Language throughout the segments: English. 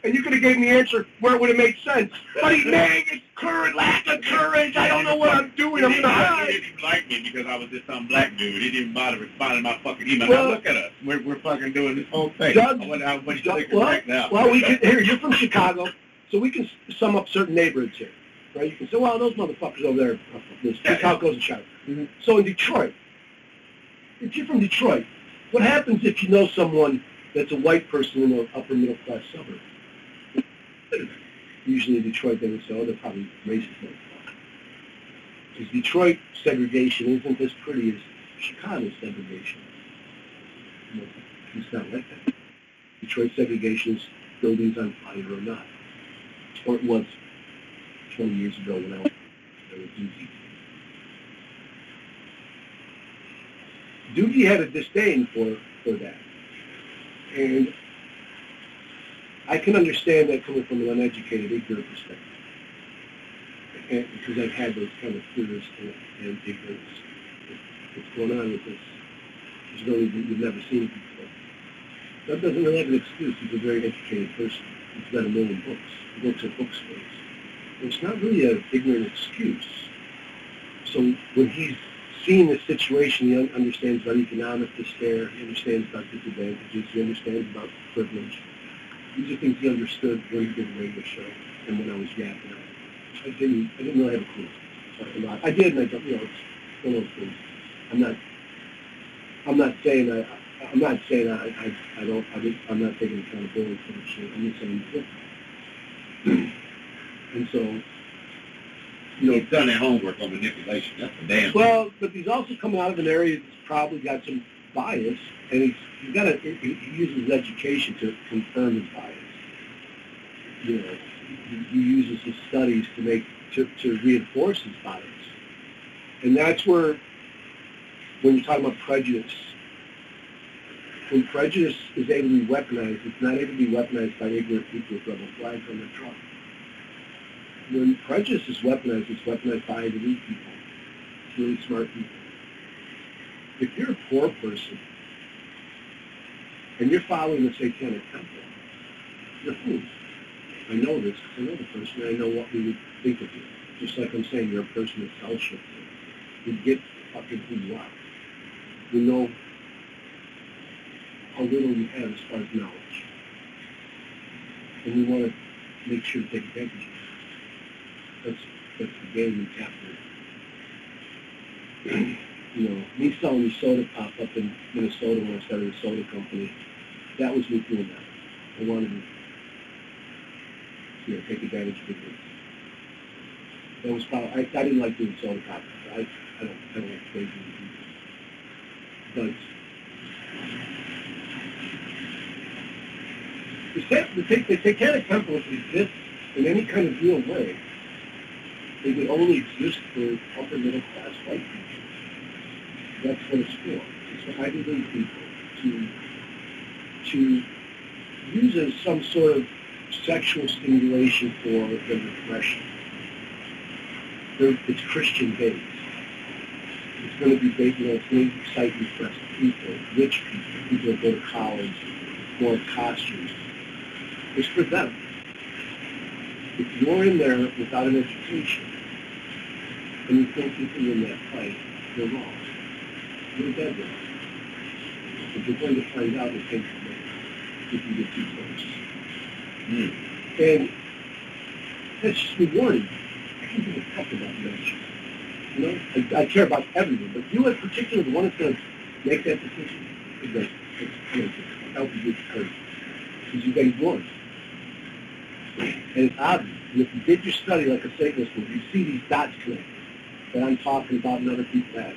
And you could have given the answer where it would have made sense. But he's mad, it's courage, lack of courage. I don't know what I'm doing. I'm going to hide. He didn't even like me because I was just some black dude. He didn't even bother responding to my fucking email. Well, now look at us. We're fucking doing this whole thing. Doug, right now. Well, we can, here, you're from Chicago, so we can sum up certain neighborhoods here. Right? You can say, well, those motherfuckers over there, this is how it goes in Chicago. Mm-hmm. So in Detroit, if you're from Detroit, what happens if you know someone that's a white person in an upper middle class suburb? Usually in Detroit they would say, oh, they're probably racist. Because Detroit segregation isn't as pretty as Chicago segregation. It's not like that. Detroit segregation is buildings on fire or not. Or it was 20 years ago when I was there. It was easy. Doogie had a disdain for that. And I can understand that coming from an uneducated, ignorant perspective. And because I've had those kind of fears and ignorance. What's going on with this? It's really, you've never seen it before. That doesn't really have an excuse. He's a very educated person. He's read a million books. He works at bookstores. It's not really an ignorant excuse. So when he's seeing the situation, he understands about economic despair, he understands about disadvantages, he understands about privilege. These are things he understood when he did a radio show and when I was yapping out. I didn't really have a clue. I did, and I don't, it's one of those things. I'm not saying I'm not taking accountability for the shit. I'm just saying it's and so, he's done their homework on manipulation. That's a damn. Well, but he's also coming out of an area that's probably got some bias, and he uses his education to confirm his bias. He uses his studies to reinforce his bias, and that's where, when you're talking about prejudice, when prejudice is able to be weaponized, it's not able to be weaponized by ignorant people with rebel flags on their truck. When prejudice is weaponized, it's weaponized by elite people, really smart people. If you're a poor person and you're following the Satanic Temple, you're fooled. I know this because I know the person, and I know what we would think of you. Just like I'm saying, you're a person that's fellowship. We get fucking who you are. We know how little you have as far as knowledge. And we want to make sure to take advantage of it. That's the game we captured. Me selling me soda pop up in Minnesota when I started a soda company, that was me doing that. I wanted to take advantage of it. That was probably, I didn't like doing soda pop. I don't like crazy people. But the Satanic Temple, if it exists in any kind of real way, it would only exist for upper middle class white people. That's what it's for. It's for highly elite people to use as some sort of sexual stimulation for their repression. It's Christian based. It's going to be based, it's going to excite and impress people, rich people that go to college, go on costumes. It's for them. If you're in there without an education, and you think you can win that fight, you're wrong. You're dead wrong. But you're going to find out it takes a minute if you get too close. And that's just rewarding. I can't give a fuck about that. I care about everyone, but you in particular, the one that's going to make that decision, is going to help you get courage. Because you've been warned. And it's obvious. And if you did your study like a Satanist would, you see these dots connect that I'm talking about and other people have.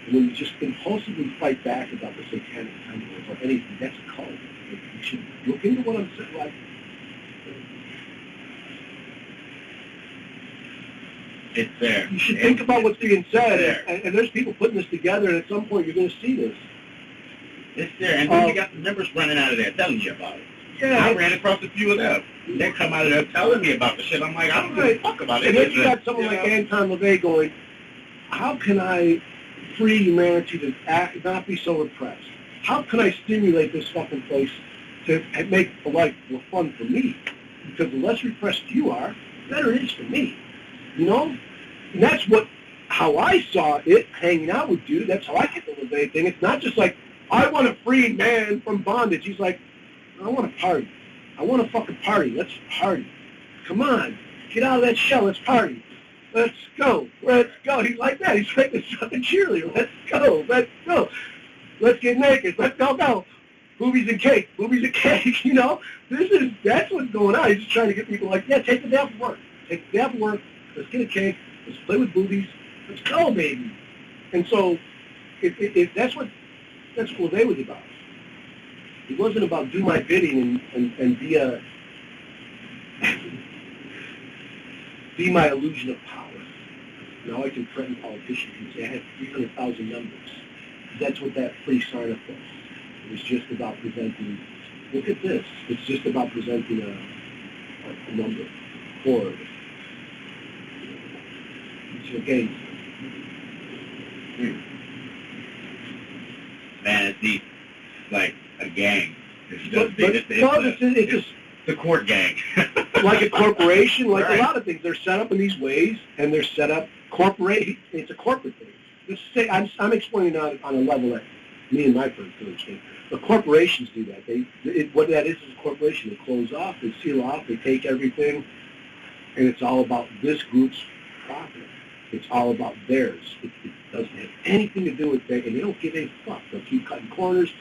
And when you just impulsively fight back about the Satanic Temple or anything, that's a cult. You should look into what I'm saying. Like, it's there. You should think about what's being said, and there's people putting this together, and at some point you're going to see this. It's there, and then you got the members running out of there telling you about it. Yeah, I ran across a few of them. They come out of there telling me about the shit. I'm like, I don't give a fuck about it. And then you got someone like Anton LaVey going, how can I free humanity to not be so repressed? How can I stimulate this fucking place to make the life more fun for me. Because the less repressed you are, the better it is for me. You know? And that's how I saw it, hanging out with dude. That's how I get the LaVey thing. It's not just like, I want a free man from bondage. He's like, I want to party. I want to fucking party. Let's party. Come on. Get out of that shell. Let's party. Let's go. Let's go. He's like that. He's like this fucking cheerleader. Let's go. Let's go. Let's get naked. Let's go. Boobies and cake. Boobies and cake. You know, that's what's going on. He's just trying to get people like, yeah, take the day off of work. Take the day off of work. Let's get a cake. Let's play with boobies. Let's go, baby. And so, if that's what LaVey was about. It wasn't about do my bidding and be a be my illusion of power. Now I can threaten politicians and say I have 300,000 numbers. That's what that free sign-up was. It was just about presenting, look at this. It's just about presenting a number, chord. It's your game. Man, it's neat. Like a gang. It's just the court gang. like a corporation, like right. A lot of things. They're set up in these ways, and they're set up corporate. It's a corporate thing. Let's say I'm explaining on a level that me and my friends can understand. The corporations do that. What that is a corporation. They close off, they seal off, they take everything, and it's all about this group's profit. It's all about theirs. It doesn't have anything to do with that, and they don't give a fuck. They'll keep cutting corners.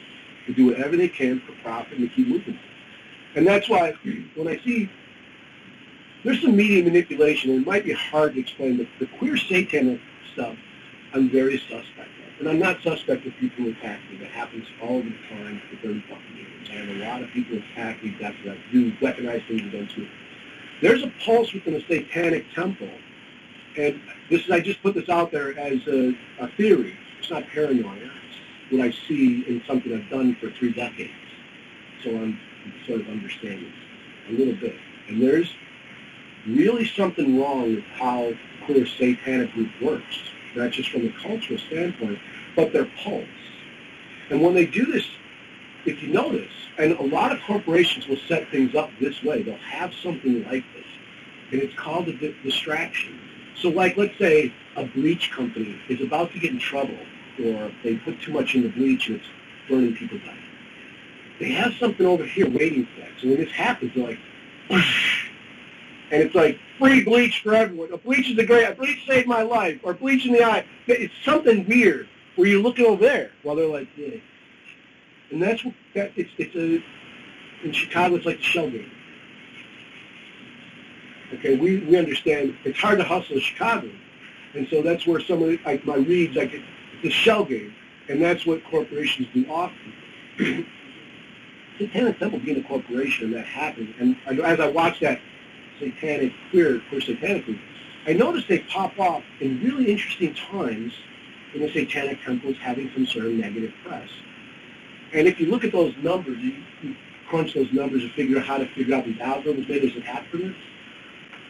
They do whatever they can for profit, and they keep moving. And that's why when I see there's some media manipulation, and it might be hard to explain, but the queer satanic stuff, I'm very suspect of. And I'm not suspect of people attacking me. That happens all the time for 30 fucking years. I have a lot of people attack me that do weaponize things against me. There's a pulse within a satanic temple, and I just put this out there as a theory. It's not paranoia. It's what I see in something I've done for 3 decades. So I'm sort of understanding a little bit. And there's really something wrong with how queer satanic group works, not just from a cultural standpoint, but their pulse. And when they do this, if you notice, and a lot of corporations will set things up this way, they'll have something like this, and it's called a distraction. So like, let's say a bleach company is about to get in trouble, or they put too much in the bleach and it's burning people's eyes. They have something over here waiting for that. So when this happens, they're like, and it's like, free bleach for everyone. A bleach saved my life, or bleach in the eye. It's something weird where you're looking over there while they're like, yeah. And that's what, in Chicago, it's like the shell game. Okay, we understand it's hard to hustle in Chicago. And so that's where some of my reads, it's a shell game. And that's what corporations do often. Satanic Temple being a corporation, and that happened. And as I watched that satanic, queer satanic group, I noticed they pop off in really interesting times in the satanic temples having some sort of negative press. And if you look at those numbers, you crunch those numbers and figure out how to figure out these algorithms, maybe there's an app for this,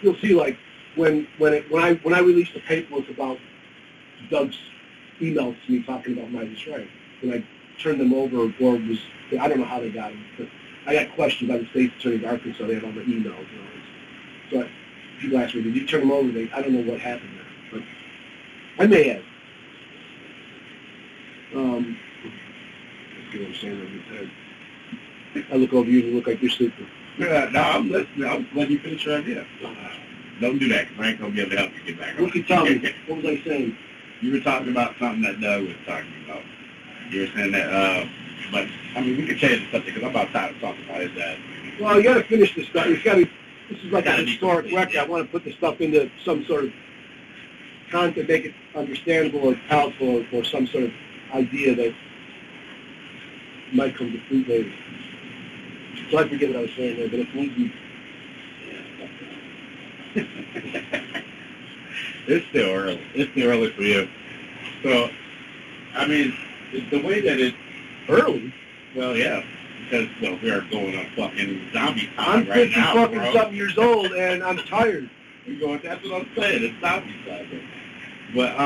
you'll see like when I released the paperwork about Doug's emails to me talking about Midas Right, when I turned them over, or I don't know how they got them, but I got questioned by the state's attorney of Arkansas. They had all my emails and all this. So people asked me, did you turn them over? I don't know what happened there, but I may have. Let's see what I'm saying over your head. I look over you and you look like you're sleeping. Yeah, no, I'm listening. I'm letting you finish your idea. Don't do that, because I ain't going to be able to help you get back on. What can you tell me? What was I saying? You were talking about something that Doug was talking about. You were saying that, but, I mean, we could change the subject, because I'm about tired of talking about his dad. Well, you got to finish this stuff. This is like a historic record. I want to put the stuff into some sort of content, make it understandable or powerful, or some sort of idea that might come to fruit later. So I forget what I was saying there, but if need be. It's still early. It's still early for you. So, I mean, the way that it's early? Well, yeah, because we are going on fucking zombie time I'm right now, fucking bro. something years old, and I'm tired. We're going. That's what I'm saying. It's zombie time. But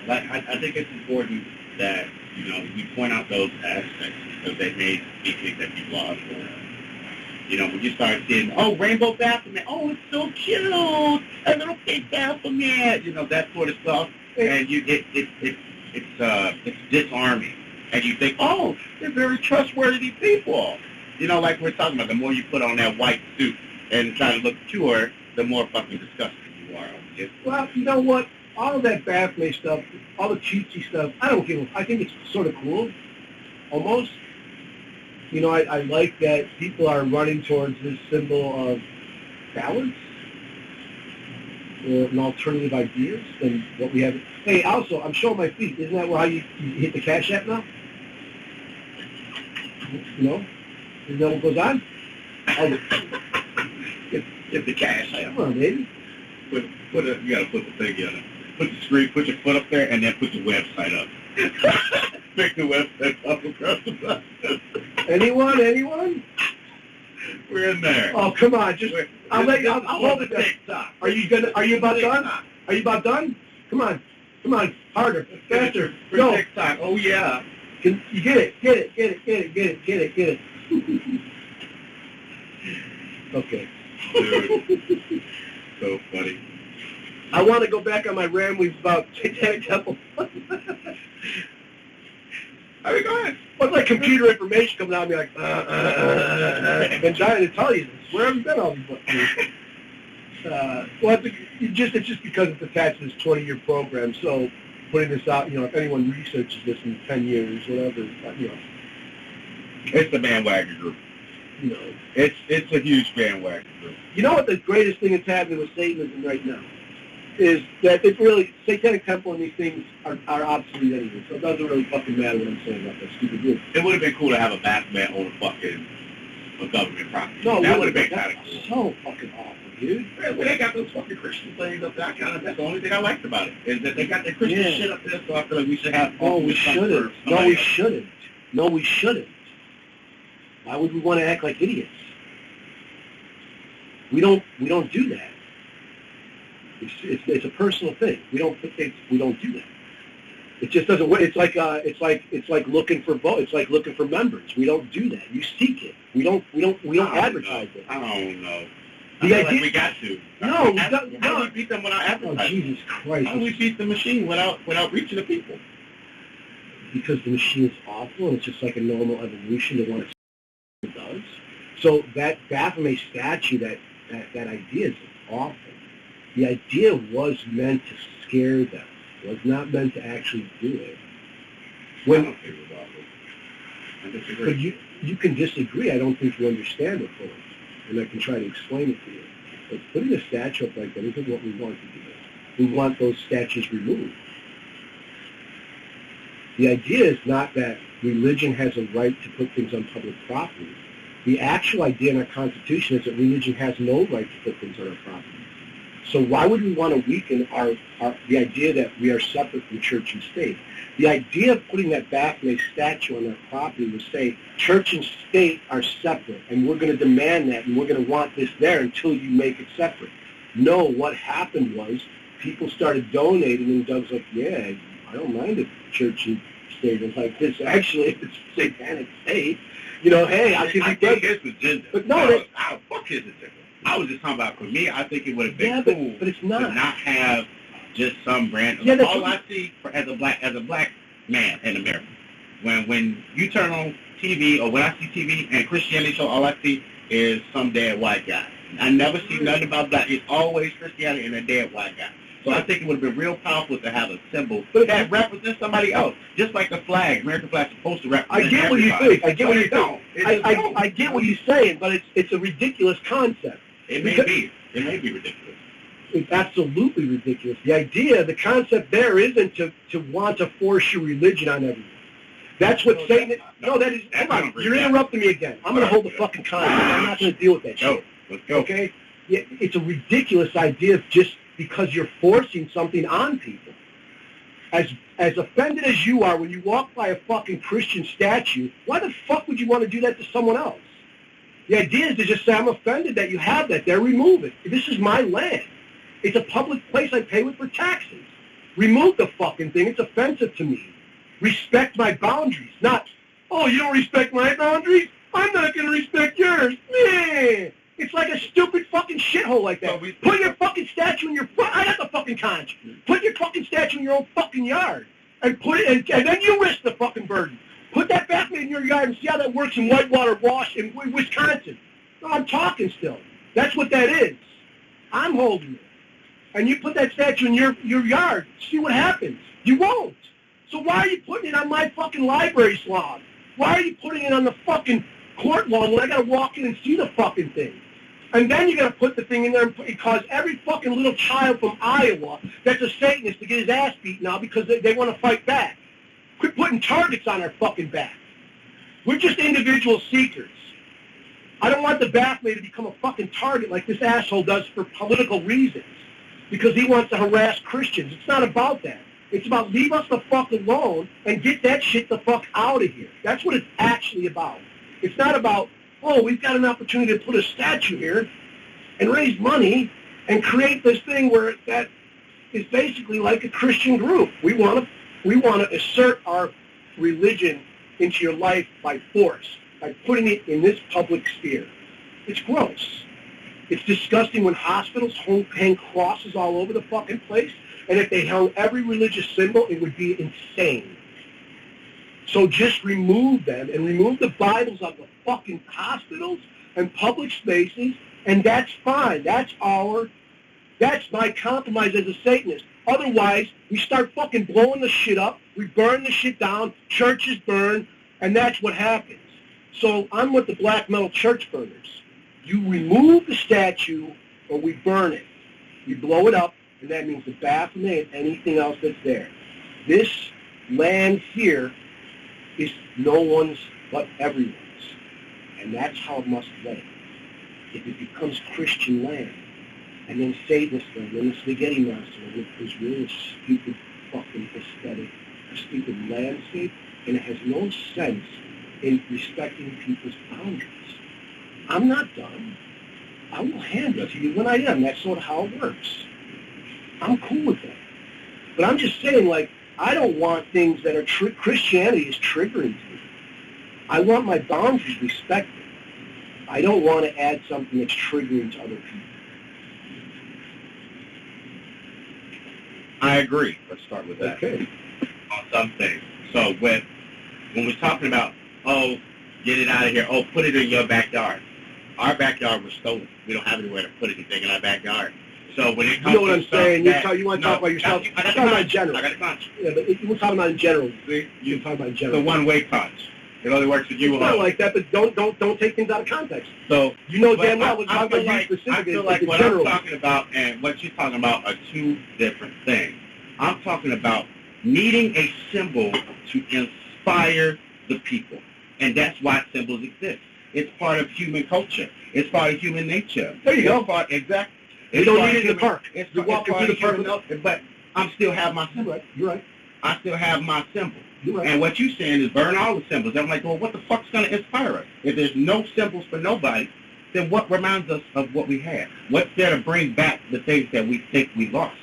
like, I think it's important that You know, we point out those aspects because they may be things that people are for. You know, when you start seeing, oh, rainbow Baphomet, oh, it's so cute, a little pink Baphomet, you know, that sort of stuff, and it's disarming, and you think, oh, they're very trustworthy people. You know, like we're talking about, the more you put on that white suit and try to look pure, the more fucking disgusting you are. Well, you know what? All of that Baphomet stuff, all the cutesy stuff, I don't give a... I think it's sort of cool, almost. You know, I like that people are running towards this symbol of balance and alternative ideas than what we have. Hey, also, I'm showing my feet. Isn't that how you hit the Cash App now? You know? Isn't that what goes on? Oh, Get the Cash App. Come on, baby. You got to put the thing in. Put the screen, put your foot up there, and then put the website up. Make the website up across the bottom. Anyone? We're in there. Oh, come on! I'll hold it there. TikTok. Are you about done? Are you about done? Come on, harder, faster. Go. TikTok. Oh yeah. You get it. Okay. Dude. So funny. I want to go back on my ramblings about Satanic Temple. I mean, go ahead. What's like computer information coming out of me like, I've been trying to tell you this. Where have you been all these months? Well, it's just because it's attached to this 20-year program. So putting this out, you know, if anyone researches this in 10 years, whatever, you know. It's the bandwagon group. You know. It's a huge bandwagon group. You know what the greatest thing that's happening with Satanism right now is that it really, Satanic Temple and these things are obsolete anyway, so it doesn't really fucking matter what I'm saying about that stupid group. It would have been cool to have a Baphomet on a government property. No, that would have been kind of cool. So fucking awful, dude. Well, they got those fucking Christian things up there. That's the only thing I liked about it, is that they got the Christian shit up there, so I feel like we should have... No, we shouldn't. No, we shouldn't. Why would we want to act like idiots? We don't do that. It's a personal thing. We don't do that. It just doesn't work. It's like looking for vote. It's like looking for members. We don't do that. You seek it. We don't advertise it. I don't know. The idea, like we got to. No, we don't. How do we beat them without advertising? Oh, Jesus Christ! How do we beat the machine without reaching the people? Because the machine is awful, and it's just like a normal evolution of what it does. So that Baphomet statue, that idea is awful. The idea was meant to scare them. It was not meant to actually do it. I don't think it was awful. I disagree. But you can disagree. I don't think you understand it fully. And I can try to explain it to you. But putting a statue up like that isn't what we want to do. We want those statues removed. The idea is not that religion has a right to put things on public property. The actual idea in our Constitution is that religion has no right to put things on our property. So why would we want to weaken the idea that we are separate from church and state? The idea of putting that Baphomet statue on our property was say church and state are separate, and we're going to demand that, and we're going to want this there until you make it separate. No, what happened was people started donating, and Doug's like, yeah, I don't mind if church and state is like this. Actually, it's satanic state. You know, hey, I think his agenda. But no, fuck his agenda. I was just talking about, for me, I think it would have been cool but it's not. To not have just some brand. Yeah, all I see as a black man in America, when you turn on TV or when I see TV and Christianity show, all I see is some dead white guy. I never see nothing about black. It's always Christianity and a dead white guy. So I think it would have been real powerful to have a symbol that represents somebody else, just like the flag. American flag is supposed to represent. I get what you think. I get what you think. I get what you're saying, but it's a ridiculous concept. It may be ridiculous. It's absolutely ridiculous. The idea, the concept there isn't to want to force your religion on everyone. That's what Satan... No, that is... Come on, you're interrupting me again. I'm going to hold the fucking concept. I'm not going to deal with that shit. Let's go. Okay? Yeah, it's a ridiculous idea just because you're forcing something on people. As offended as you are when you walk by a fucking Christian statue, why the fuck would you want to do that to someone else? The idea is to just say, I'm offended that you have that there, remove it. This is my land. It's a public place I pay with for taxes. Remove the fucking thing. It's offensive to me. respect my boundaries, not, oh, you don't respect my boundaries? I'm not going to respect yours. Meh. It's like a stupid fucking shithole like that. Put your fucking statue in your... I got the fucking conch. Put your fucking statue in your own fucking yard. And put it... And then you risk the fucking burden. Put that Batman in your yard and see how that works in Whitewater, Wisconsin. No, I'm talking still. That's what that is. I'm holding it. And you put that statue in your yard. See what happens. You won't. So why are you putting it on my fucking library's lawn? Why are you putting it on the fucking court lawn when I got to walk in and see the fucking thing? And then you got to put the thing in there and cause every fucking little child from Iowa that's a Satanist to get his ass beat now because they want to fight back. Quit putting targets on our fucking back. We're just individual seekers. I don't want the Bathmate to become a fucking target like this asshole does for political reasons because he wants to harass Christians. It's not about that. It's about leave us the fuck alone and get that shit the fuck out of here. That's what it's actually about. It's not about, oh, we've got an opportunity to put a statue here and raise money and create this thing where that is basically like a Christian group. We want to assert our religion into your life by force, by putting it in this public sphere. It's gross. It's disgusting when hospitals hang crosses all over the fucking place. And if they held every religious symbol, it would be insane. So just remove them and remove the Bibles out of the fucking hospitals and public spaces, and that's fine. That's my compromise as a Satanist. Otherwise, we start fucking blowing the shit up, we burn the shit down, churches burn, and that's what happens. So I'm with the black metal church burners. You remove the statue or we burn it. We blow it up, and that means the Baphomet and anything else that's there. This land here is no one's but everyone's. And that's how it must lay. If it becomes Christian land, and then Satanist land, and the spaghetti monster, which is really a stupid fucking aesthetic, a stupid landscape, and it has no sense in respecting people's boundaries. I'm not done. I will hand it to you when I am. That's sort of how it works. I'm cool with that. But I'm just saying, like, I don't want things that are Christianity is triggering to me. I want my boundaries respected. I don't want to add something that's triggering to other people. I agree. Let's start with that. Okay. On some things. So when we're talking about, oh, get it out of here, oh, put it in your backyard. Our backyard was stolen. We don't have anywhere to put anything in our backyard. So when it comes you know what I'm saying? You want to talk about yourself? I'm talking about in general. I got a punch. Yeah, but we're talking about in general. See? You're talking about in general. The one-way punch. It only works with you. It's not like that, but don't take things out of context. So you know damn well we're talking about like, you specifically. I feel like what I'm talking about and what you're talking about are two different things. I'm talking about needing a symbol to inspire the people, and that's why symbols exist. It's part of human culture. It's part of human nature. There you go. Exactly. You don't need it in the park. You're walking through the park, but I still have my symbol. You're right. I still have my symbol. You're right. And what you're saying is burn all the symbols. I'm like, well, what the fuck's going to inspire us? If there's no symbols for nobody, then what reminds us of what we had? What's there to bring back the things that we think we lost?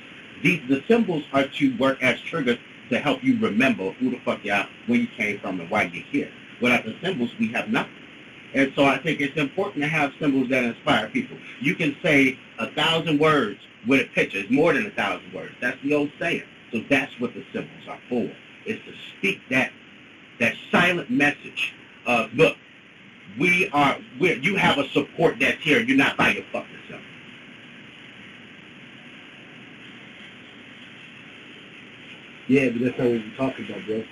The symbols are to work as triggers to help you remember who the fuck you are, where you came from, and why you're here. Without the symbols, we have nothing. And so I think it's important to have symbols that inspire people. You can say 1,000 words with a picture. It's more than 1,000 words. That's the old saying. So that's what the symbols are for. Is to speak that silent message of, look, you have a support that's here. You're not by your fucking self. Yeah, but that's not what you're talking about, bro.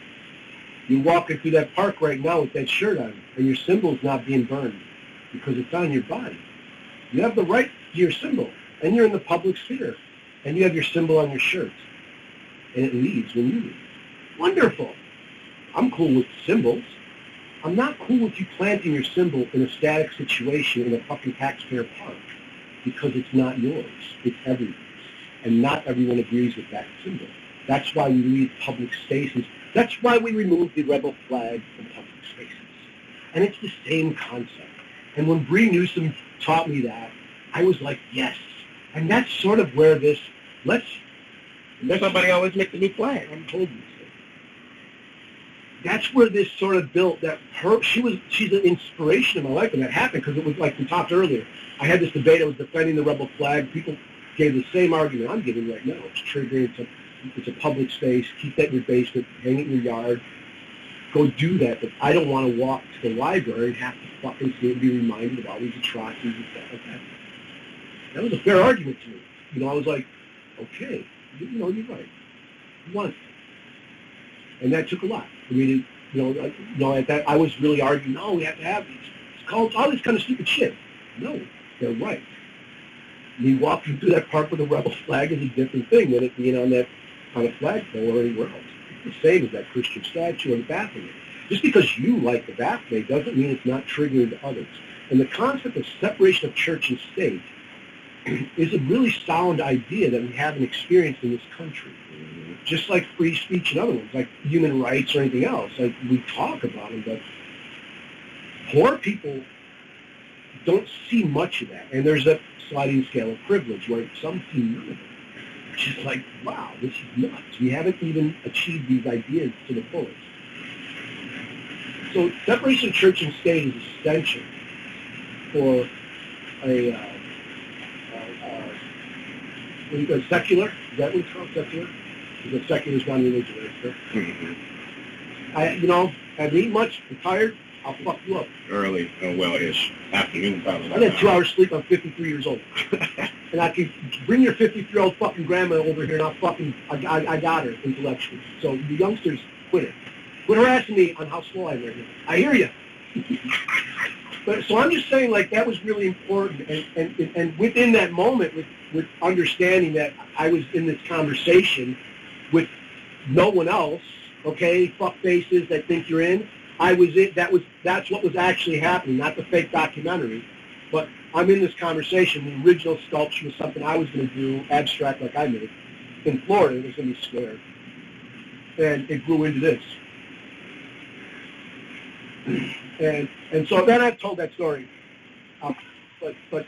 You're walking through that park right now with that shirt on, and your symbol's not being burned because it's on your body. You have the right to your symbol, and you're in the public sphere, and you have your symbol on your shirt, and it leaves when you leave. Wonderful. I'm cool with symbols. I'm not cool with you planting your symbol in a static situation in a fucking taxpayer park because it's not yours. It's everyone's, and not everyone agrees with that symbol. That's why we leave public spaces. That's why we remove the rebel flag from public spaces. And it's the same concept. And when Bree Newsom taught me that, I was like, yes. And that's sort of where let's somebody always make the new flag. I'm told you so. that's where this sort of built that she's an inspiration in my life, and that happened because it was like we talked earlier. I had this debate. I was defending the rebel flag. People gave the same argument I'm giving right now. It's triggering. It's a public space. Keep that in your basement. Hang it in your yard. Go do that. But I don't want to walk to the library and have to fucking be reminded of all these atrocities and stuff like that. That was a fair argument to me. You know, I was like, okay, you know, you're right. You want it. And that took a lot for me to, at that I was really arguing, no, we have to have these. It's called all this kind of stupid shit. No, they're right. Me walking through that park with a rebel flag is a different thing than it being on a flagpole or anywhere else. It's the same as that Christian statue or the Baphomet. Just because you like the Baphomet doesn't mean it's not triggering to others. And the concept of separation of church and state is a really sound idea that we haven't experienced in this country. Just like free speech and other ones, like human rights or anything else. Like, we talk about them, but poor people don't see much of that. And there's a sliding scale of privilege where some see none of it. It's just like, wow, this is nuts. We haven't even achieved these ideas to the fullest. So separation of church and state is essential for a secular. Is that what it's called, secular? Because secular is non-religious, right? Mm-hmm. I haven't eaten much. I'm tired. I'll fuck you up. Early, well-ish, afternoon time. I had 2 hours sleep. I'm 53 years old. And I can bring your 53-year-old fucking grandma over here, and I got her intellectually. So the youngsters, quit it. Quit harassing me on how slow I am right now. I hear you. But so I'm just saying, like, that was really important. And within that moment, with understanding that I was in this conversation with no one else, okay, fuck faces that think you're in, I was it. That's what was actually happening, not the fake documentary. But I'm in this conversation. The original sculpture was something I was going to do, abstract like I made, in Florida. It was going to be square. And it grew into this. And so then I've told that story. But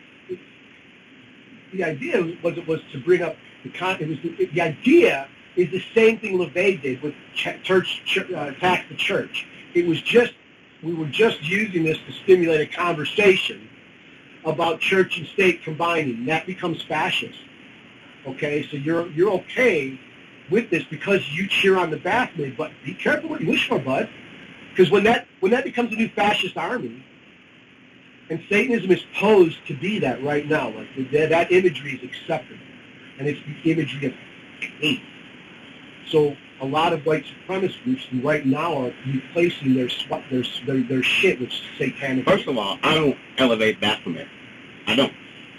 the idea was to bring up the idea is the same thing LaVey did with Attack the Church. It was just, we were just using this to stimulate a conversation about church and state combining. That becomes fascist. Okay, so you're okay with this because you cheer on the Baphomet, but be careful what you wish for, bud. Because when that becomes a new fascist army, and Satanism is posed to be that right now, like that imagery is acceptable, and it's the imagery of hate. So a lot of white supremacist groups right now are replacing their shit with satanic. First of all, I don't elevate Baphomet. I don't.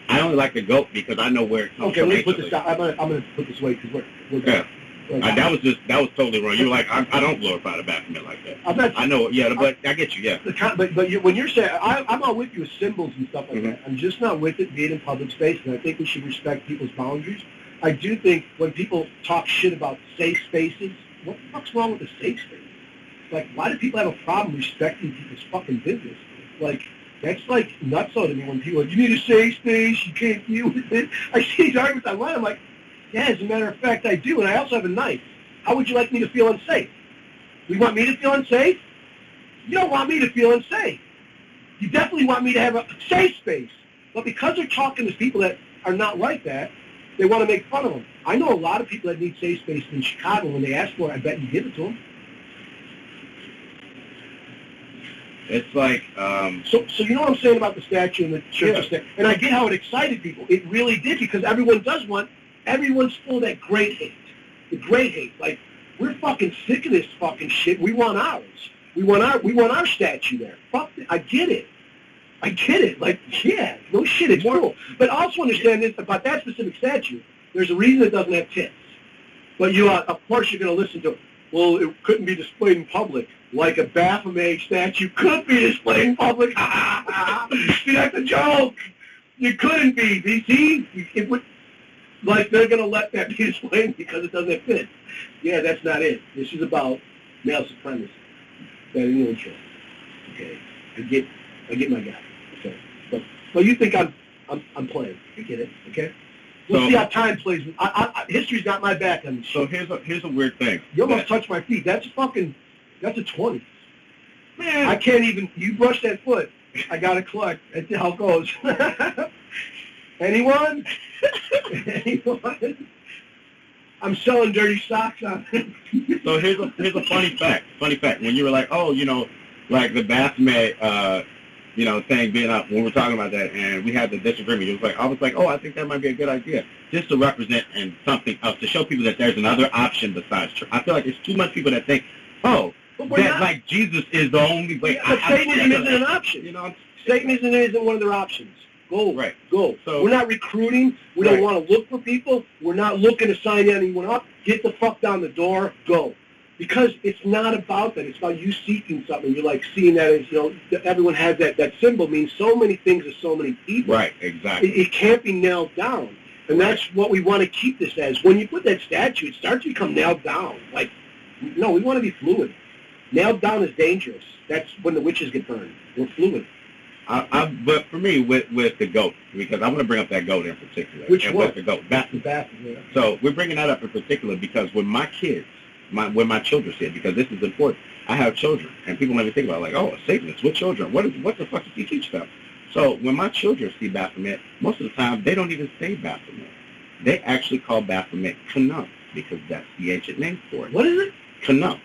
I only like the goat because I know where it comes from. Okay, let me put this down. I'm gonna put this away because we're yeah. That was totally wrong. You were like, I don't glorify the Baphomet like that. I know, yeah, but I get you, yeah. But when you're saying, I'm not with you with symbols and stuff like that. I'm just not with it being in public space, and I think we should respect people's boundaries. I do think when people talk shit about safe spaces, what the fuck's wrong with a safe space? Like, why do people have a problem respecting people's fucking business? Like, that's like nutso to me when people are like, you need a safe space, you can't deal with it. I see these arguments online, I'm like, yeah, as a matter of fact, I do, and I also have a knife. How would you like me to feel unsafe? You want me to feel unsafe? You don't want me to feel unsafe. You definitely want me to have a safe space. But because they're talking to people that are not like that, they want to make fun of them. I know a lot of people that need safe space in Chicago. When they ask for it, I bet you give it to them. It's like... So you know what I'm saying about the statue and the church? Yeah. And I get how it excited people. It really did, because everyone does want... Everyone's full of that great hate. The great hate. Like, we're fucking sick of this fucking shit. We want ours. We want our statue there. Fuck it. I get it. Like, yeah, no shit, it's cool. But also understand this, about that specific statue, there's a reason it doesn't have tits. But of course you're going to listen to it. Well, it couldn't be displayed in public. Like a Baphomet statue could be displayed in public. See, that's a joke. You couldn't be. See? It would... Like, they're going to let that be displayed because it doesn't fit. Yeah, that's not it. This is about male supremacy. That is no intro. Okay. I get my guy. Okay. But you think I'm playing. I get it. Okay. We'll see how time plays. History's got my back on this. So here's a weird thing. You almost touched my feet. That's fucking... That's a 20. Man, I can't even, you brush that foot, I got to collect. That's how it goes. Anyone? Anyone? I'm selling dirty socks on it. So here's a funny fact. Funny fact. When you were like, oh, like the Baphomet, thing being up, when we're talking about that, and we had the disagreement, I was like, oh, I think that might be a good idea, just to represent and something else, to show people that there's another option besides church. I feel like there's too much people that think, oh, that like Jesus is the only way. Yeah, but Satanism isn't an option. Satanism isn't one of their options. Go. Right. Go. So, we're not recruiting. We don't want to look for people. We're not looking to sign anyone up. Get the fuck down the door. Go. Because it's not about that. It's about you seeking something. You're like seeing that as, everyone has that symbol means so many things to so many people. Right, exactly. It can't be nailed down. And that's what we want to keep this as. When you put that statue, it starts to become nailed down. Like, no, we want to be fluid. Nailed down is dangerous. That's when the witches get burned. We're fluid. But for me, with the goat, because I want to bring up that goat in particular. Which one? With the goat. The Baphomet. Yeah. So we're bringing that up in particular because when my kids, when my children see it, because this is important, I have children, and people never think about it, like, oh, Satanists, what children? What the fuck does he teach them? So when my children see Baphomet, most of the time, they don't even say Baphomet. They actually call Baphomet Canum, because that's the ancient name for it. What is it? Canum.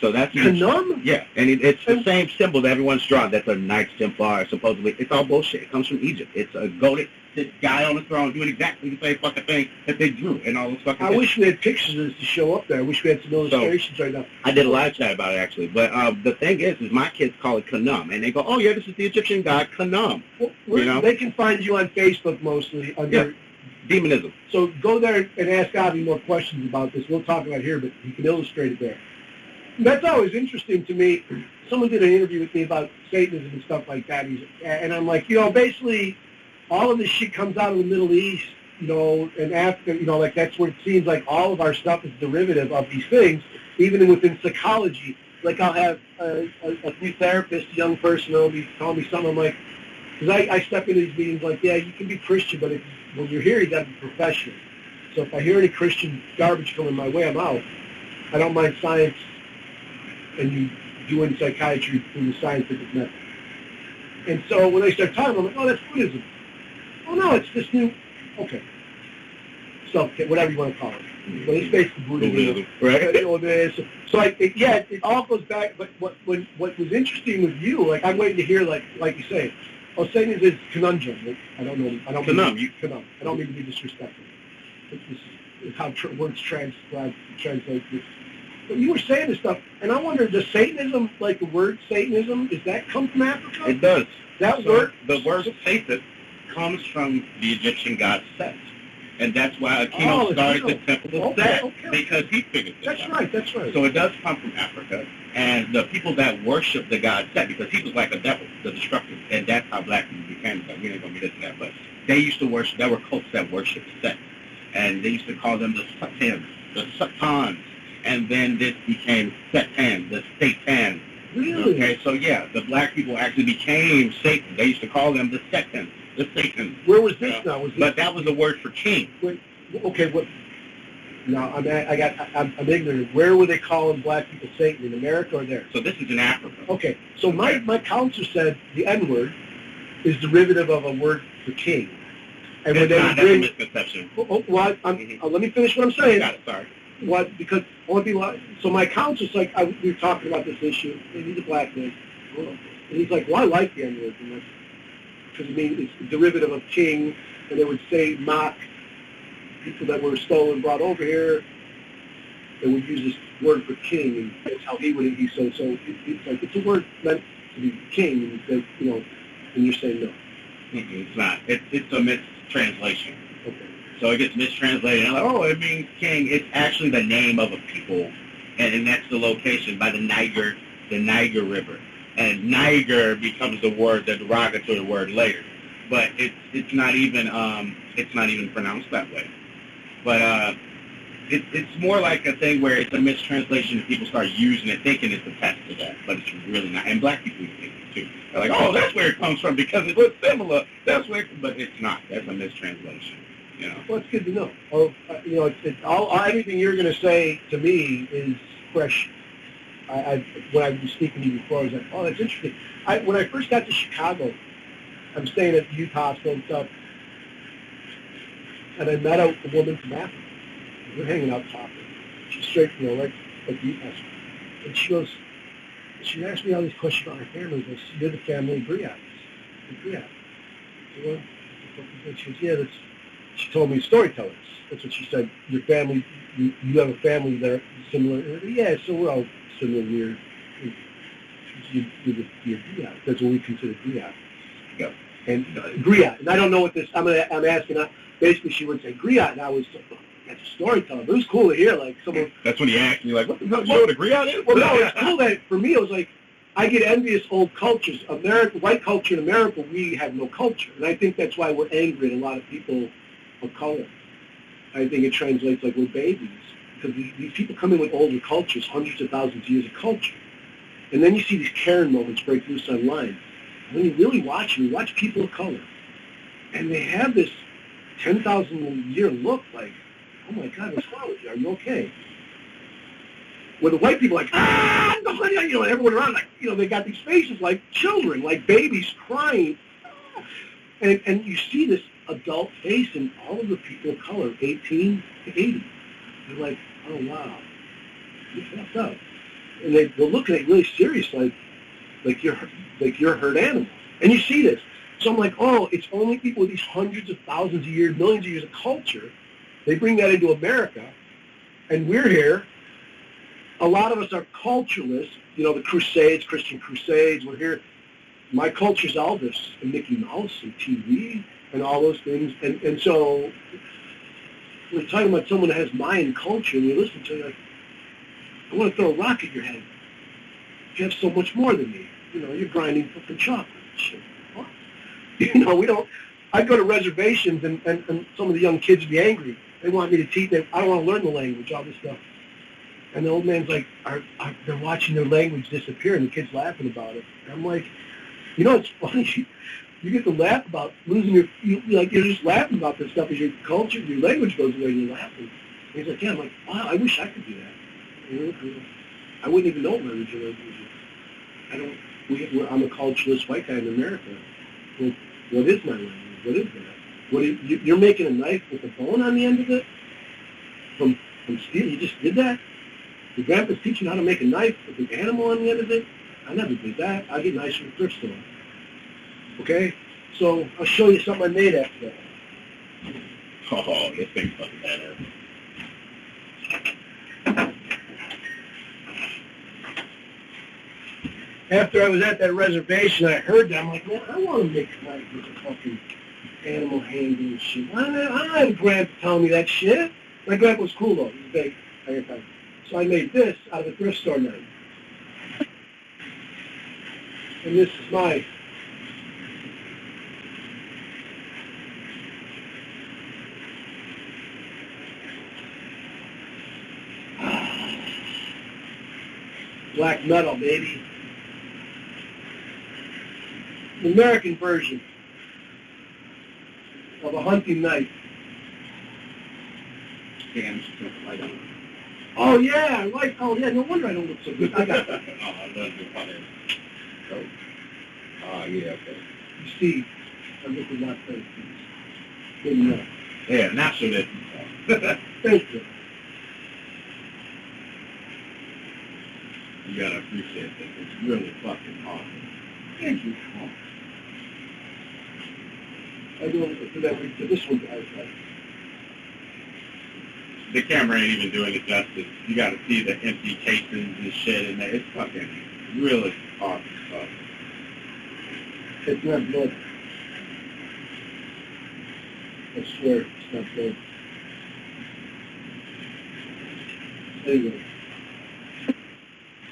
So that's Canum? Yeah, and it's the same symbol that everyone's drawn. That's a Knights Templar, supposedly. It's all bullshit. It comes from Egypt. It's a goated guy on the throne doing exactly the same fucking thing that they drew and all those fucking I wish we had pictures of this to show up there. I wish we had some illustrations right now. I did a live chat about it, actually. But the thing is my kids call it Canum. And they go, oh, yeah, this is the Egyptian god Canum. Well, they can find you on Facebook mostly under demonism. So go there and ask Avi more questions about this. We'll talk about it here, but he can illustrate it there. That's always interesting to me. Someone did an interview with me about Satanism and stuff like that, and I'm like, basically, all of this shit comes out of the Middle East, and Africa, like that's where it seems like all of our stuff is derivative of these things, even within psychology. Like I'll have a new therapist, a young person, will be telling me something. I'm like, because I step into these meetings like, yeah, you can be Christian, but when you're here, you got to be professional. So if I hear any Christian garbage coming my way, I'm out. I don't mind science. And you doing psychiatry through the scientific method. And so when they start talking, I'm like, oh, that's Buddhism. Oh, no, it's this new, okay. Self-care, whatever you want to call it. But it's basically Buddhism. Right. So it all goes back, but what was interesting with you, like, I'm waiting to hear, like you say, Satanism is conundrum. Like, I don't know. Conundrum. I don't mean to be disrespectful. It's how words translate this. But you were saying this stuff, and I wonder, does Satanism, like the word Satanism, does that come from Africa? It does. The word Satan comes from the Egyptian god Set. And that's why Aquino started the temple of Set, because he figured this out. That's right. So it does come from Africa, and the people that worship the god Set, because he was like a devil, the destructive, and that's how black people became. So we ain't going to get into that, but they used to worship, there were cults that worshipped Set, and they used to call them the Satans. And then this became Satan, the Satan. Really? Okay, so yeah, the black people actually became Satan. They used to call them the Satan, the Satan. Where was this now? But that was a word for king. Okay, now I'm ignorant. Where were they calling black people Satan, in America or there? So this is in Africa. Okay, so my counselor said the N-word is derivative of a word for king. And when that's a misconception. Let me finish what I'm saying. Got it, sorry. Because so my counselor's like, we were talking about this issue, and he's a black man, and he's like, well, I like the N-word, because it's a derivative of king, and they would say mock people that were stolen, brought over here. They would use this word for king, and that's how he would. So it's like it's a word meant to be king, and he said, and you're saying no. It's not. It's a mistranslation. Okay. So it gets mistranslated. And like, it means king. It's actually the name of a people, and that's the location by the Niger River. And Niger becomes the derogatory word later. But it's not even pronounced that way. But it's more like a thing where it's a mistranslation and people start using it thinking it's attached to that, but it's really not. And black people think it too. They're like, that's where it comes from because it looks similar. But it's not. That's a mistranslation. Well, it's good to know. Everything you're going to say to me is fresh when I was speaking to you before, I was like, oh, that's interesting. When I first got to Chicago, I'm staying at the youth hospital and stuff, and I met a woman from Africa. We're hanging out talking. She's straight, like the youth hospital. And she asked me all these questions about her family. She goes, you're the family of Briat. Briat. Well, she goes, yeah, she told me storytellers. That's what she said. Your family, you have a family that are similar. Yeah, so we're all similar. You're Briat. That's what we consider Briat. Yeah. And Griot. And I don't know what this, I'm asking, basically she would say Griot, and I was, that's a storyteller. But it was cool to hear, like, someone. That's when he asked me, like, what the hell, you know what a Griot is? Well, no, it's cool that, for me, it was like, I get envious old cultures. White culture in America, we have no culture. And I think that's why we're angry at a lot of people of color. I think it translates like we're babies. Because these people come in with older cultures, hundreds of thousands of years of culture. And then you see these Karen moments break loose online. When you really watch them, you watch people of color. And they have this 10,000-year look like, oh my God, what's wrong with you? Are you okay? Where the white people are like, and everyone around, like, they got these faces like children, like babies crying. And you see this adult face in all of the people of color, 18 to 80. They're like, oh, wow, you fucked up. And they're looking at you really serious, like you're a herd animal. And you see this. So I'm like, oh, it's only people with these hundreds of thousands of years, millions of years of culture. They bring that into America, and we're here. A lot of us are culturalists. The Crusades, Christian Crusades. We're here. My culture's Elvis and Mickey Mouse and TV and all those things. And so we're talking about someone that has Mayan culture, and you listen to it, like, I want to throw a rock at your head. You have so much more than me. You're grinding fucking chocolate and shit. What? We don't. I go to reservations, and some of the young kids would be angry. They want me to teach them. I don't want to learn the language, all this stuff. And the old man's like, they're watching their language disappear, and the kid's laughing about it. And I'm like, it's funny. You get to laugh about losing you're just laughing about this stuff as your culture, your language goes away, and you're laughing. And he's like, yeah. I'm like, wow, I wish I could do that. I wouldn't even know language or language. I'm a culturalist white guy in America. Well, what is my language? What is that? You're making a knife with a bone on the end of it? From steel? You just did that? Your grandpa's teaching how to make a knife with an animal on the end of it? I never did that. I get knives from the thrift store. Okay? So I'll show you something I made after that. Oh, this thing's fucking better. After I was at that reservation, I heard that. I'm like, man, I want to make a knife with a fucking animal handling shit. I don't have a grandpa telling me that shit. My grandpa was cool, though. He was big. So I made this out of a thrift store knife. And this is my black metal, baby. The American version of a hunting knife. Damn, I don't know. Oh yeah, right. Oh yeah, no wonder I don't look so good. I got it. I love the color. So, yeah, okay. You see, I look a lot better. Good enough. Yeah, not so that. Thank you. You gotta appreciate that. It's really fucking awesome. Thank you. Oh. I do it for that. For this one, guys. The camera ain't even doing it justice. You gotta see the empty casings and shit in there. It's fucking really awesome stuff. It's not blood. I swear, it's not blood. Anyway.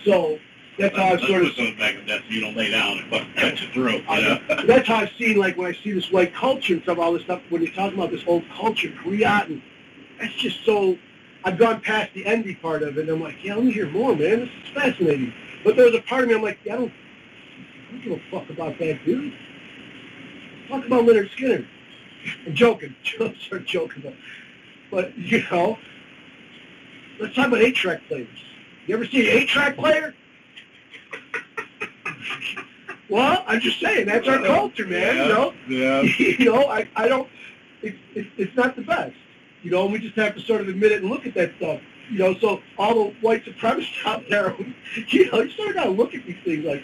So, that's how I've sort of... Let's back of that so you don't lay down and fucking cut your throat. That's how I've seen, like, when I see this white culture and stuff, all this stuff, when you're talking about this old culture, Griot, and that's just so... I've gone past the envy part of it, and I'm like, yeah, let me hear more, man. This is fascinating. But there's a part of me, I'm like, yeah, I don't give a fuck about that, dude. Talk about Leonard Skinner. I'm joking. Start joking. But, let's talk about 8-track players. You ever see an 8-track player? Well, I'm just saying, that's our culture, man, yeah, you know? Yeah. You know, I don't, it's not the best. You know, and we just have to sort of admit it and look at that stuff. You know, so all the white supremacists out there, you know, you sort of got to look at these things like,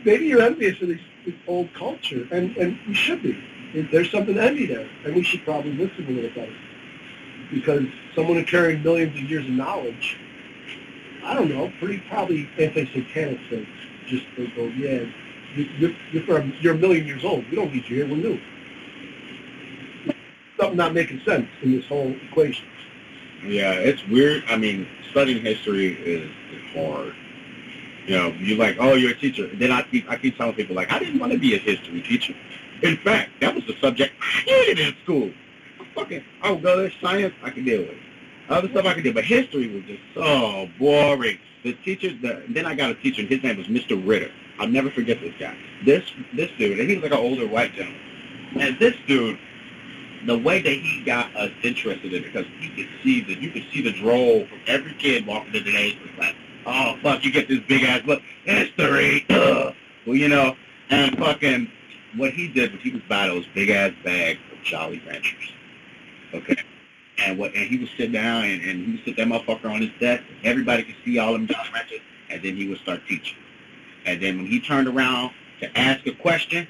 maybe you're envious of this old culture, and we should be. There's something to envy there, and we should probably listen a little better. Because someone carrying millions of years of knowledge, I don't know, pretty probably anti-satanic things. Just they go, yeah, you're a million years old. We don't need you here. We're new. Something not making sense in this whole equation. Yeah, it's weird. I mean, studying history is hard. You know, you're like, oh, you're a teacher. And then I keep telling people, like, I didn't want to be a history teacher. In fact, that was the subject I hated in school. I would go to science, I could deal with it. Other stuff I could do, but history was just so boring. The teacher, then I got a teacher, and his name was Mr. Ritter. I'll never forget this guy. This dude, and he was like an older white gentleman. And this dude, the way that he got us interested in it, because you could see the droll from every kid walking into the age was like, oh, fuck, you get this big-ass look, history, well, you know, and fucking, what he did was he would buy those big-ass bags of Jolly Ranchers, okay? And he would sit down, and he would sit that motherfucker on his desk, everybody could see all them Jolly Ranchers, and then he would start teaching. And then when he turned around to ask a question,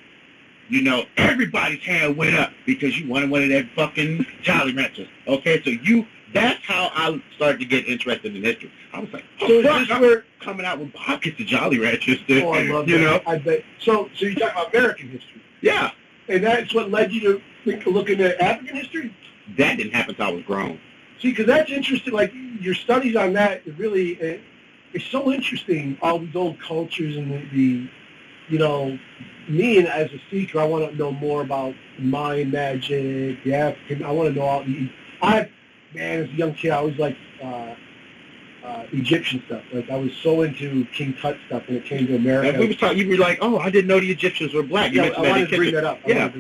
you know, everybody's hand went up because you wanted one of that fucking Jolly Ranchers. Okay, so that's how I started to get interested in history. I was like, oh, fuck, we're coming out with pockets of Jolly Ranchers. Dude. Oh, I love that. You know? I bet. So you're talking about American history. Yeah. And that's what led you to think of looking at African history? That didn't happen until I was grown. See, because that's interesting. Like, your studies on that, it really, it's so interesting, all these old cultures and the you know, me and as a seeker, I want to know more about Mayan magic, the African. I want to know all the. Man, as a young kid, I always liked Egyptian stuff. Like, I was so into King Tut stuff when it came to America. And we was talking, you were like, oh, I didn't know the Egyptians were black. Yeah, I wanted to bring that up. Yeah.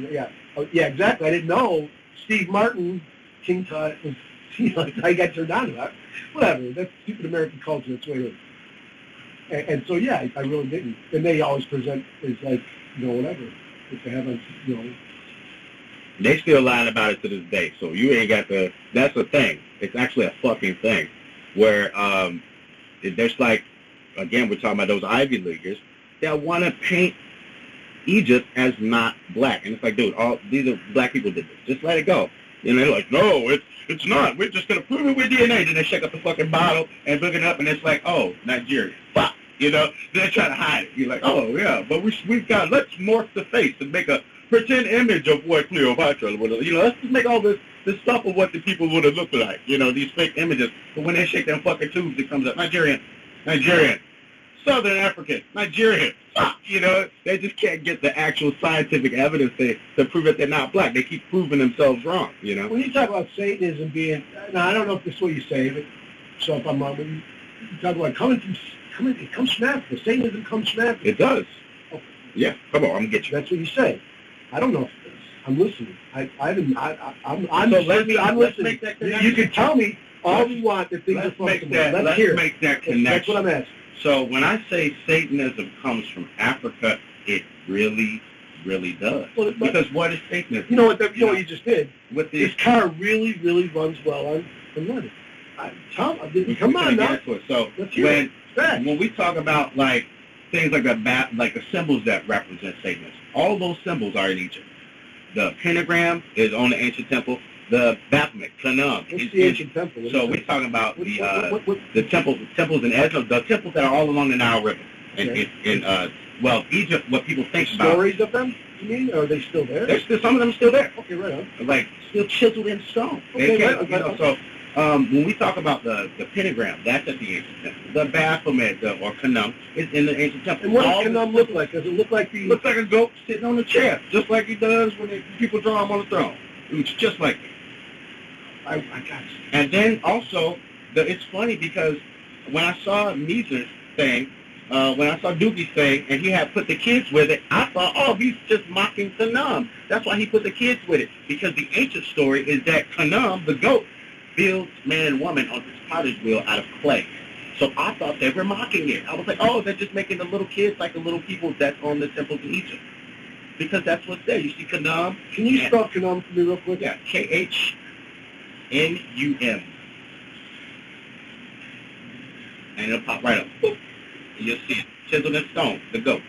Yeah, exactly. I didn't know Steve Martin, King Tut, was, you know, I got turned on to that. Whatever. That's stupid American culture. That's the way it is. And so, yeah, I really didn't. And they always present as like, you know, whatever. If they haven't, you know. They still lying about it to this day. So you ain't got the, that's a thing. It's actually a fucking thing. Where there's like, again, we're talking about those Ivy Leaguers that want to paint Egypt as not black. And it's like, dude, these are black people did this. Just let it go. You know, they're like, no, it's not. We're just going to prove it with DNA. Then they shake up the fucking bottle and look it up, and it's like, oh, Nigeria. Fuck. You know, they're trying to hide it. You're like, oh, yeah, but we've got, let's morph the face and make a pretend image of what Cleopatra would. You know, let's just make all this stuff of what the people would have looked like. You know, these fake images. But when they shake them fucking tubes, it comes up, Nigerian, Southern African, Nigerian. Fuck, you know, they just can't get the actual scientific evidence to prove that they're not black. They keep proving themselves wrong, you know. When you talk about Satanism being, now I don't know if this is what you say, but so if I'm wrong, but you talk about it comes from Africa. Satanism comes from Africa. It does. Okay. Yeah, come on, I'm gonna get you. That's what you say. I don't know if it is. I'm listening. I'm listening. You can tell me all you want that things are functional. Let's hear it. Make that connection. That's what I'm asking. So when I say Satanism comes from Africa, it really, really does. Well, because what is Satanism? You know what you just did? With this car really, really runs well on money. Come on now. So when we talk about like things like the symbols that represent Satanism, all those symbols are in Egypt. The pentagram is on the ancient temple. The Baphomet, Khnum. What's the ancient temple? So we're talking about the temples in Ezra, the temples that are all along the Nile River. Okay. Well, Egypt, what people think about. Stories of them, you mean? Or are they still there? Some of them are still there. Okay, right on. Like, still chiseled in stone. Okay, So when we talk about the pentagram, that's at the ancient temple. The Baphomet, or Khnum, is in the ancient temple. And what does Khnum look like? Does it look like It looks like a goat sitting on a chair, just like he does when people draw him on the throne. It's just like it. I got you. And then also, it's funny because when I saw Mises thing, when I saw Doogie's thing, and he had put the kids with it, I thought, oh, he's just mocking Khnum. That's why he put the kids with it. Because the ancient story is that Khnum, the goat, builds man and woman on his potter's wheel out of clay. So I thought they were mocking it. I was like, oh, they're just making the little kids like the little people that's on the temples in Egypt. Because that's what's there. You see Khnum. Can you spell Khnum for me real quick? Yeah, Khnum. And it'll pop right up. Boop. And you'll see it. Chiseled in stone, the goat.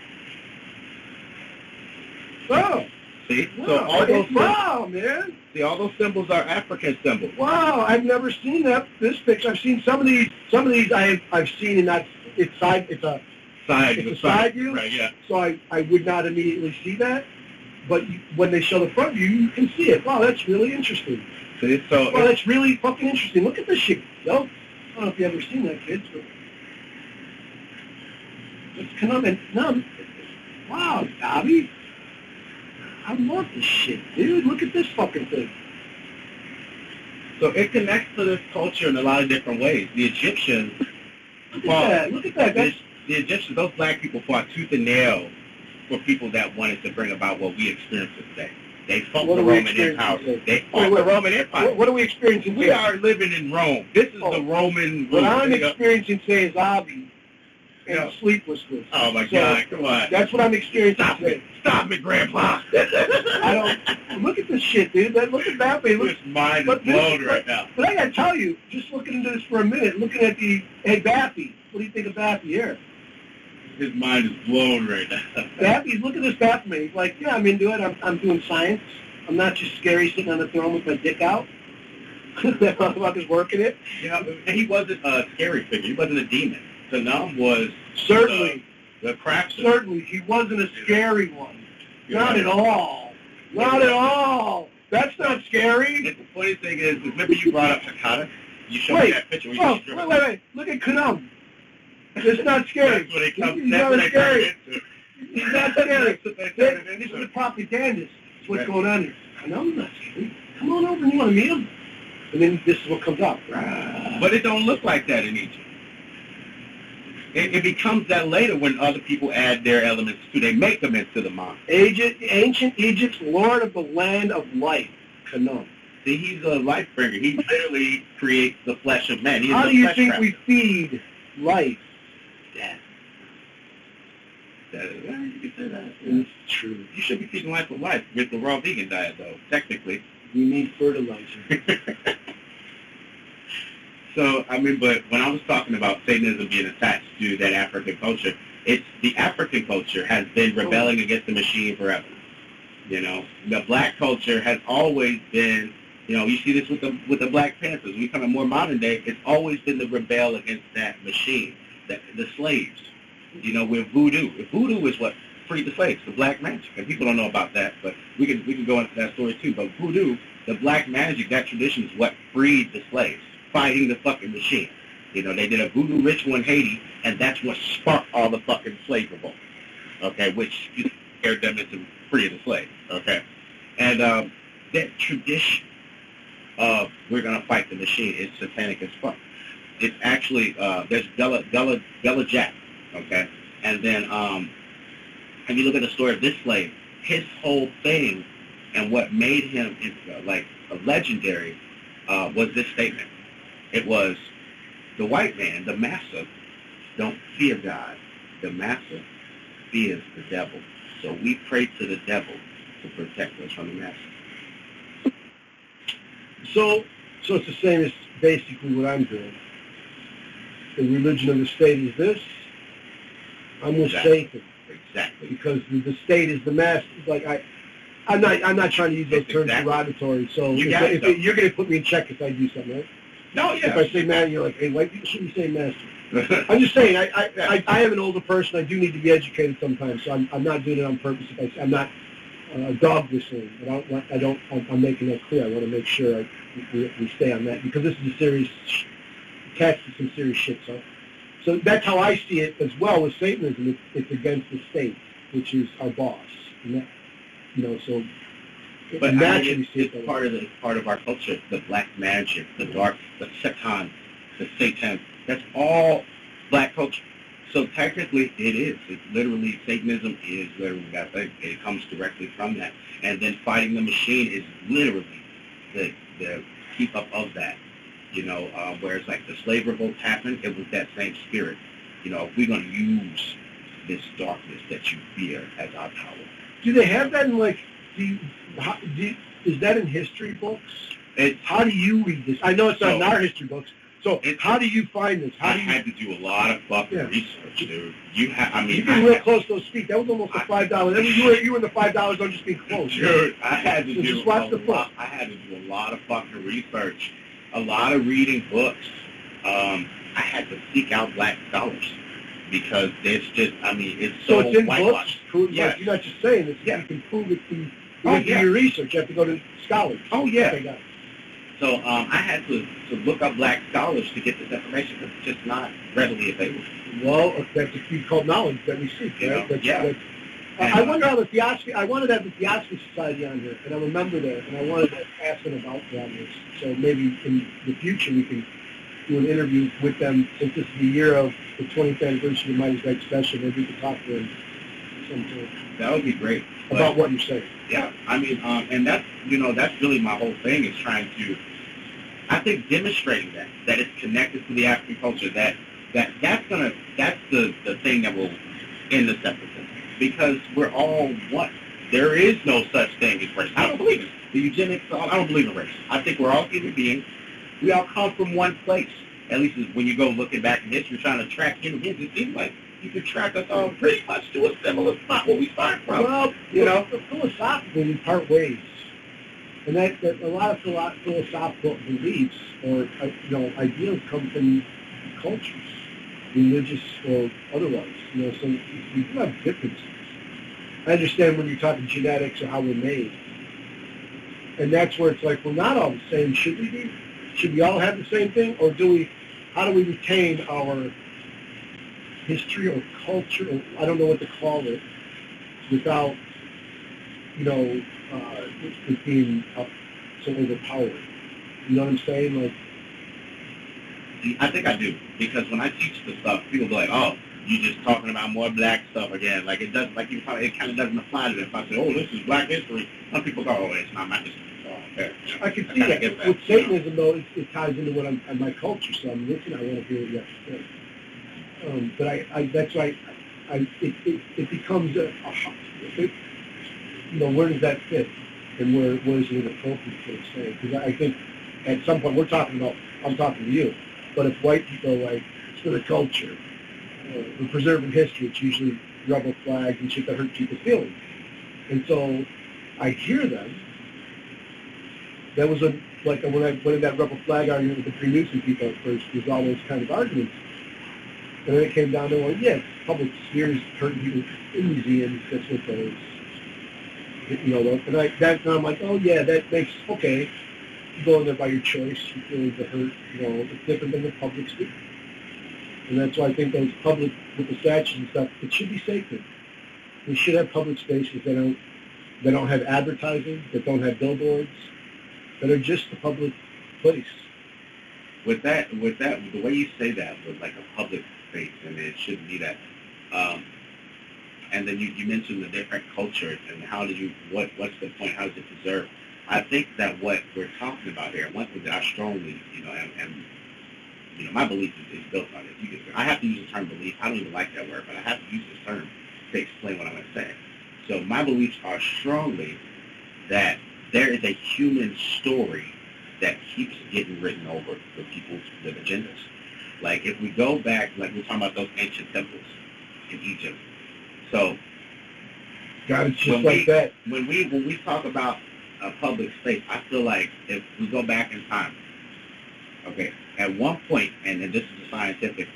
Oh. See? Wow. So all those Wow, man. See, all those symbols are African symbols. Wow, I've never seen this picture. I've seen some of these I've seen, and that's it's a side view. Right, yeah. So I would not immediately see that. But when they show the front view, you can see it. Wow, that's really interesting. See, so wow, that's really fucking interesting. Look at this shit, yo. I don't know if you've ever seen that, kids, but it's Khnum. Wow, Bobby. I love this shit, dude. Look at this fucking thing. So it connects to this culture in a lot of different ways. The Egyptians Look at that. That's the Egyptians, those black people fought tooth and nail for people that wanted to bring about what we experience today. They fought the Roman Empire. They fought the Roman Empire. What are we experiencing today? We are living in Rome. This is the Roman. What I'm experiencing today is Bugbee and sleeplessness. Oh my God! Come on. That's what I'm experiencing today. Stop it, Grandpa. I don't. Look at this shit, dude. Look at that. His mind is blown right now. But I gotta tell you, just looking into this for a minute, looking at Bappy. What do you think of Bappy here? His mind is blown right now. Bappy, look at this Bappy. He's like, yeah, I'm into it. I'm doing science. I'm not just scary sitting on the throne with my dick out. I'm just working it. Yeah, and he wasn't a scary figure. He wasn't a demon. Khnum was certainly the craftsman. Certainly, he wasn't a scary one. Not at all. Not at all. That's not scary. And the funny thing is, remember you brought up Hakata? You showed me that picture. Wait. Look at Khnum. It's not scary. That's what it comes. He's not scary. He's not scary. This is the propagandist. That's what's going on here. Khnum's not scary. Come on over and you want to meet him? And then this is what comes up. But it don't look like that in Egypt. It becomes that later when other people add their elements too. They make them into the monster. Ancient Egypt's lord of the land of life, Khnum. See, he's a life bringer. He literally creates the flesh of man. How do you think we feed life? Death. You can say that. It's true. You should be feeding life with life with the raw vegan diet, though, technically. We need fertilizer. So, I mean, but when I was talking about Satanism being attached to that African culture, it's the African culture has been rebelling against the machine forever. You know, the black culture has always been, you know, you see this with the Black Panthers. We come in more modern day, it's always been the rebel against that machine, the slaves. You know, with voodoo. Voodoo is what freed the slaves, the black magic. And people don't know about that, but we can go into that story too. But voodoo, the black magic, that tradition is what freed the slaves, fighting the fucking machine. You know, they did a voodoo ritual in Haiti, and that's what sparked all the fucking slave revolt. Okay, which scared them into freeing the slaves. Okay, and that tradition of we're gonna fight the machine is satanic as fuck. It's actually there's Bella Jack. Okay, and then and you look at the story of this slave, his whole thing and what made him like a legendary was this statement. It was, the white man, the master, don't fear God. The master fears the devil. So we pray to the devil to protect us from the master. So it's the same as basically what I'm doing. The religion of the state is this. I'm with Satan. Exactly. Because the state is the master. Like I'm not trying to use those terms derogatory. So if you're going to put me in check if I do something, right? No, yeah. If I say man, you're like, hey, white people shouldn't say master. I'm just saying, I am an older person. I do need to be educated sometimes. So I'm not doing it on purpose. I'm not dog whistling. But I'm making that clear. I want to make sure we stay on that because this is a serious, attached to some serious shit. So that's how I see it as well with Satanism. It's against the state, which is our boss. And that, you know, so. But naturally, it's part of our culture. The black magic, the dark, the Satan, the Satan. That's all black culture. So technically, it is. It's literally Satanism is literally that thing. It comes directly from that. And then fighting the machine is literally the keep up of that. where it's like the slave revolt happened, it was that same spirit. We're going to use this darkness that you fear as our power. Do they have that in, like, is that in history books? How do you read this? I know it's not in our history books. So how do you find this? I had to do a lot of fucking research, dude. You've been real close to those feet. That was almost a $5. You were in the $5. I'm just being close. Dude, I had to just watch the book. I had to do a lot of fucking research, a lot of reading books. I had to seek out black scholars because it's just, it's so it's in whitewashed. books? Yes. You're not just saying this. Yeah. You can prove it through your research. You have to go to scholars. Oh, yeah. So I had to look up black scholars to get this information because it's just not readily available. Well, that's a field called knowledge that we seek, right? I wonder how I wanted to have the Theosophy Society on here, and I'm a member there, and I wanted to ask them about this. So maybe in the future we can do an interview with them, since this is the year of the 20th anniversary of Mighty's Right Special. Maybe we could talk to them sometime. That would be great. About what you're saying. Yeah, and that's really my whole thing is trying to, I think, demonstrating that it's connected to the African culture, that's the thing that will end the separatism, because we're all one. There is no such thing as race. I don't believe it. The eugenics, I don't believe in race. I think we're all human beings. We all come from one place. At least when you go looking back in history, trying to track human beings, it seems like you can track us all pretty much to a similar spot where we start from. Well, philosophically, we part ways. And that a lot of philosophical beliefs or ideals come from cultures, religious or otherwise. So we do have differences. I understand when you're talking genetics or how we're made, and that's where it's like we're not all the same. Should we be? Should we all have the same thing, or how do we retain our history or culture? Or I don't know what to call it without it being so overpowered. You know what I'm saying? Like, I think I do, because when I teach the stuff, people go like, "Oh, you're just talking about more black stuff again." Like it doesn't, it kind of doesn't apply to them. If I say, "Oh, this is black history," some people go, "Oh, it's not my history." I can see that. With Satanism, though, it ties into what my culture. So I'm listening. I want to hear what you have to say. But that's why it becomes where does that fit, and where is it appropriate to say? Because I think at some point I'm talking to you, but if white people are like, it's for the culture, we're preserving history, it's usually rebel flags and shit that hurt people's feelings. And so I hear them. That was when I went in that rebel flag argument with the pre-Newsom people at first, there's all those kind of arguments. And then it came down to, well, yeah, public spheres hurting people in museums, that's what those. And I'm like, oh yeah, that makes, okay, you go in there by your choice, you feel the hurt, it's different than the public sphere. And that's why I think those public, with the statues and stuff, it should be sacred. We should have public spaces that don't have advertising, that don't have billboards, that are just the public place. With that, the way you say that was like a public space, and it shouldn't be that. And then you mentioned the different cultures and what's the point? How does it preserve? I think that what we're talking about here, one thing that I strongly, and my belief is built on it. I have to use the term belief. I don't even like that word, but I have to use this term to explain what I'm going to say. So my beliefs are strongly that there is a human story that keeps getting written over for people's agendas. Like if we go back, like we're talking about those ancient temples in Egypt. So, God, it's just like that. When we talk about a public space, I feel like if we go back in time, okay, at one point, and this is a scientific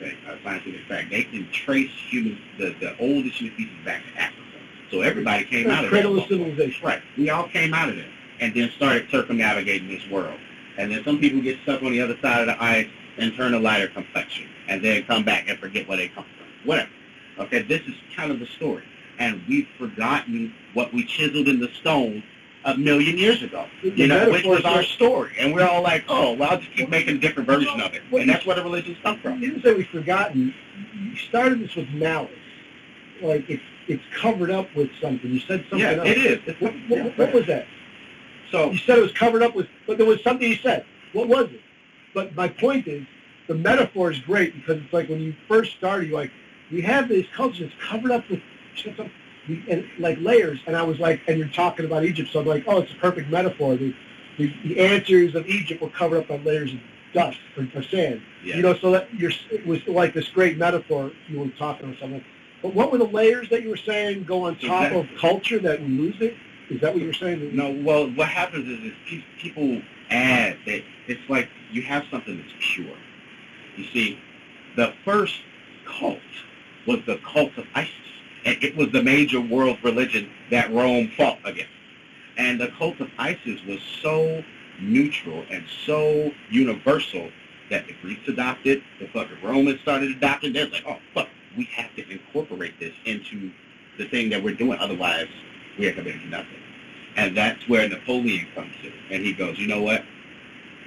fact, they can trace the oldest human species back to Africa. So everybody came out of there. Cradle of civilization. Right. We all came out of there and then started circumnavigating this world. And then some people get stuck on the other side of the ice and turn a lighter complexion and then come back and forget where they come from. Whatever. Okay, this is kind of the story. And we've forgotten what we chiseled in the stone a million years ago, which was our story. And we're all like, oh, well, I'll just keep making a different version of it. And that's where the religions come from. You didn't say we've forgotten. You started this with malice. Like, it's covered up with something. You said something else. Yeah, it is. What was that? So you said it was covered up with, but there was something you said. What was it? but my point is, the metaphor is great because it's like when you first started, you're like, we have these cultures covered up with and like layers, and I was like, and you're talking about Egypt, so I'm like, oh, it's a perfect metaphor. The answers of Egypt were covered up by layers of dust or sand. Yeah. You know, so that it was like this great metaphor you were talking about something. But what were the layers that you were saying go on top of culture that we lose it? Is that what you were saying? No, well, what happens is people add that it's like you have something that's pure. You see, the first cult was the cult of Isis, and it was the major world religion that Rome fought against. And the cult of Isis was so neutral and so universal that the Greeks adopted, the fucking Romans started adopting. They're like, oh, fuck, we have to incorporate this into the thing that we're doing. Otherwise, we are committing to nothing. And that's where Napoleon comes in. And he goes, you know what?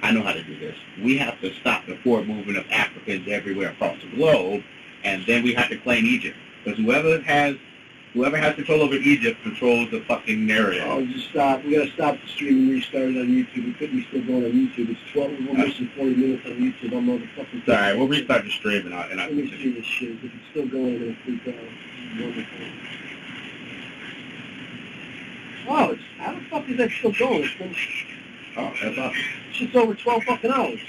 I know how to do this. We have to stop the forward movement of Africans everywhere across the globe, and then we have to claim Egypt. Because whoever has control over Egypt controls the fucking narrative. Oh, just stop. We got to stop the stream and restart it on YouTube. We couldn't be still going on YouTube. It's 12. We're missing 40 minutes on YouTube. I'm motherfucking. All right, we'll restart the stream and I'll Let me see this shit. If it's still going, I'm going to freak out. Wonderful. Wow, how the fuck is that still going? It's been, that's awesome. Shit's over 12 fucking hours.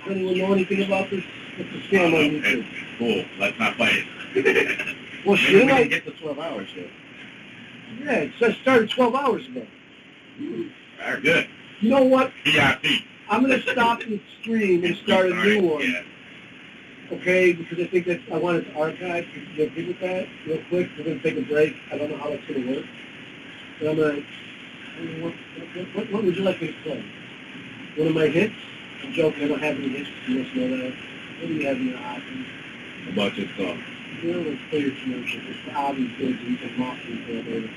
Does anyone know anything about this? It's a scam on YouTube. Cool. Let's not fight it. Well, Maybe shit, we can get to 12 hours yet. Yeah, it says started 12 hours ago. All right, good. You know what? VIP. I'm going to stop the stream and start a new one. Yeah. Okay, because I think I wanted to archive. You agree with that? Real quick, we're going to take a break. I don't know how that's going to work. But I'm going to... What would you like me to play? One of my hits? I'm joking, I don't have any hits. You must know that. What do you have in your album? A bunch of stuff. You know, let's play your commercial. It's the album's good, so you can mock me for it later.